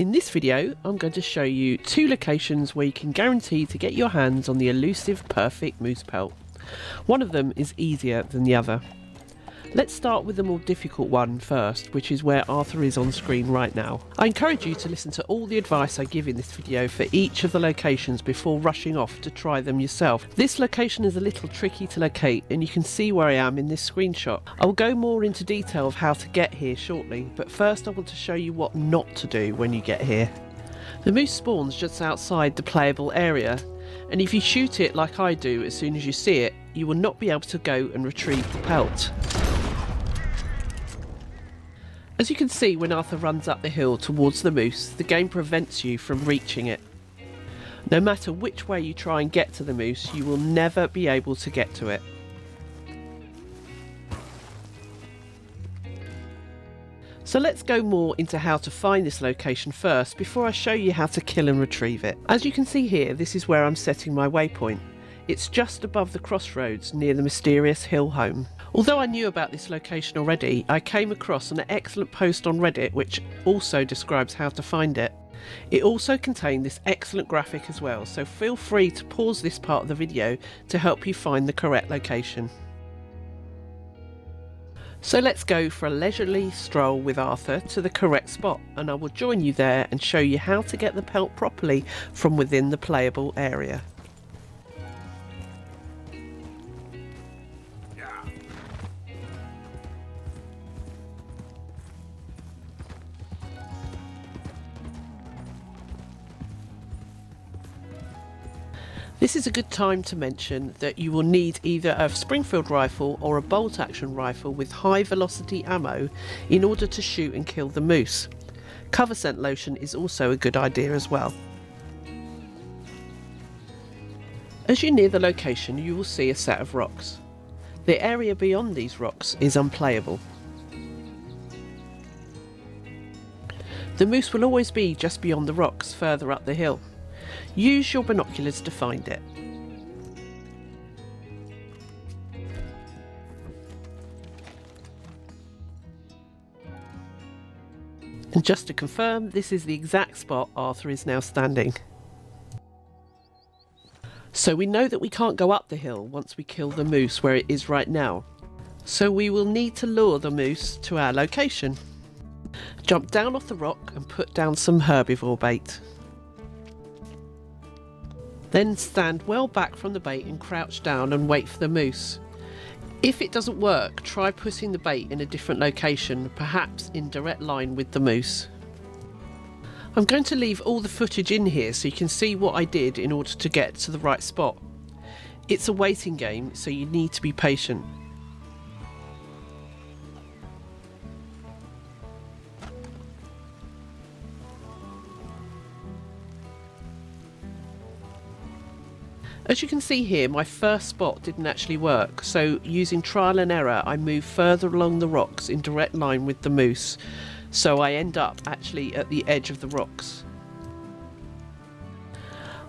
In this video, I'm going to show you 2 locations where you can guarantee to get your hands on the elusive perfect moose pelt. One of them is easier than the other. Let's start with the more difficult one first, which is where Arthur is on screen right now. I encourage you to listen to all the advice I give in this video for each of the locations before rushing off to try them yourself. This location is a little tricky to locate, and you can see where I am in this screenshot. I will go more into detail of how to get here shortly, but first I want to show you what not to do when you get here. The moose spawns just outside the playable area, and if you shoot it like I do as soon as you see it, you will not be able to go and retrieve the pelt. As you can see, when Arthur runs up the hill towards the moose, the game prevents you from reaching it. No matter which way you try and get to the moose, you will never be able to get to it. So let's go more into how to find this location first before I show you how to kill and retrieve it. As you can see here, this is where I'm setting my waypoint. It's just above the crossroads near the mysterious hill home. Although I knew about this location already, I came across an excellent post on Reddit which also describes how to find it. It also contained this excellent graphic as well, so feel free to pause this part of the video to help you find the correct location. So let's go for a leisurely stroll with Arthur to the correct spot, and I will join you there and show you how to get the pelt properly from within the playable area. This is a good time to mention that you will need either a Springfield rifle or a bolt action rifle with high velocity ammo in order to shoot and kill the moose. Cover scent lotion is also a good idea as well. As you near the location, you will see a set of rocks. The area beyond these rocks is unplayable. The moose will always be just beyond the rocks further up the hill. Use your binoculars to find it. And just to confirm, this is the exact spot Arthur is now standing. So we know that we can't go up the hill once we kill the moose where it is right now. So we will need to lure the moose to our location. Jump down off the rock and put down some herbivore bait. Then stand well back from the bait and crouch down and wait for the moose. If it doesn't work, try putting the bait in a different location, perhaps in direct line with the moose. I'm going to leave all the footage in here so you can see what I did in order to get to the right spot. It's a waiting game, so you need to be patient. As you can see here, my first spot didn't actually work, so using trial and error I moved further along the rocks in direct line with the moose, so I end up actually at the edge of the rocks.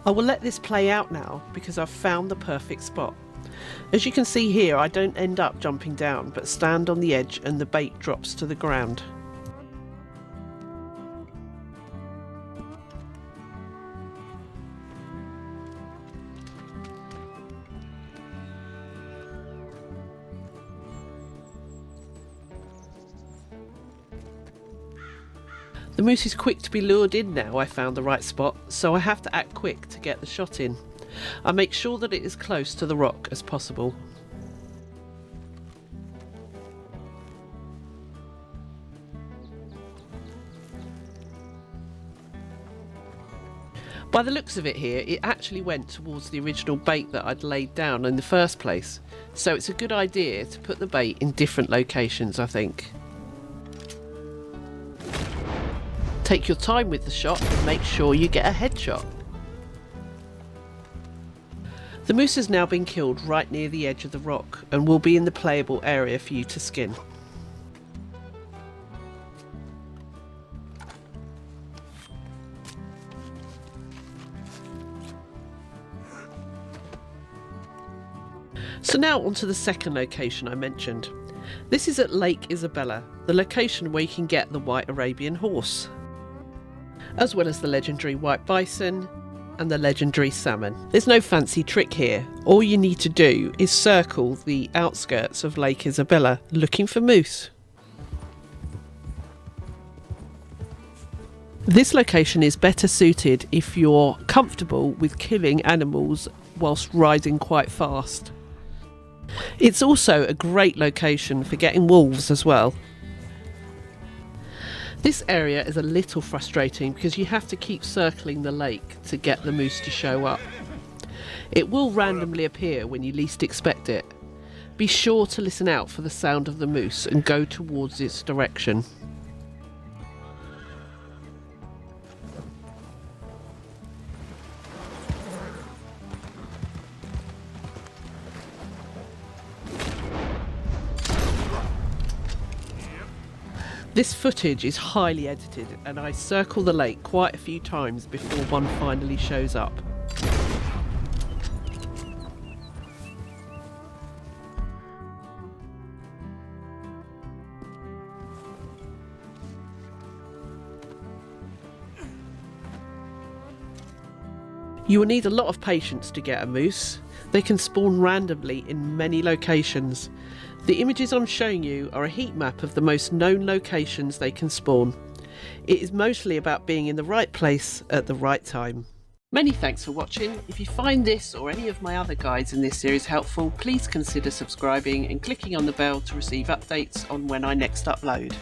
I will let this play out now because I've found the perfect spot. As you can see here, I don't end up jumping down but stand on the edge and the bait drops to the ground. The moose is quick to be lured in now I found the right spot, so I have to act quick to get the shot in. I make sure that it is close to the rock as possible. By the looks of it here, it actually went towards the original bait that I'd laid down in the first place, so it's a good idea to put the bait in different locations, I think. Take your time with the shot and make sure you get a headshot. The moose has now been killed right near the edge of the rock and will be in the playable area for you to skin. So now onto the second location I mentioned. This is at Lake Isabella, the location where you can get the White Arabian horse. as well as the legendary white bison and the legendary salmon. There's no fancy trick here. All you need to do is circle the outskirts of Lake Isabella looking for moose. This location is better suited if you're comfortable with killing animals whilst riding quite fast. It's also a great location for getting wolves as well. This area is a little frustrating because you have to keep circling the lake to get the moose to show up. It will randomly appear when you least expect it. Be sure to listen out for the sound of the moose and go towards its direction. This footage is highly edited and I circle the lake quite a few times before one finally shows up. You will need a lot of patience to get a moose. They can spawn randomly in many locations. The images I'm showing you are a heat map of the most known locations they can spawn. It is mostly about being in the right place at the right time. Many thanks for watching. If you find this or any of my other guides in this series helpful, please consider subscribing and clicking on the bell to receive updates on when I next upload.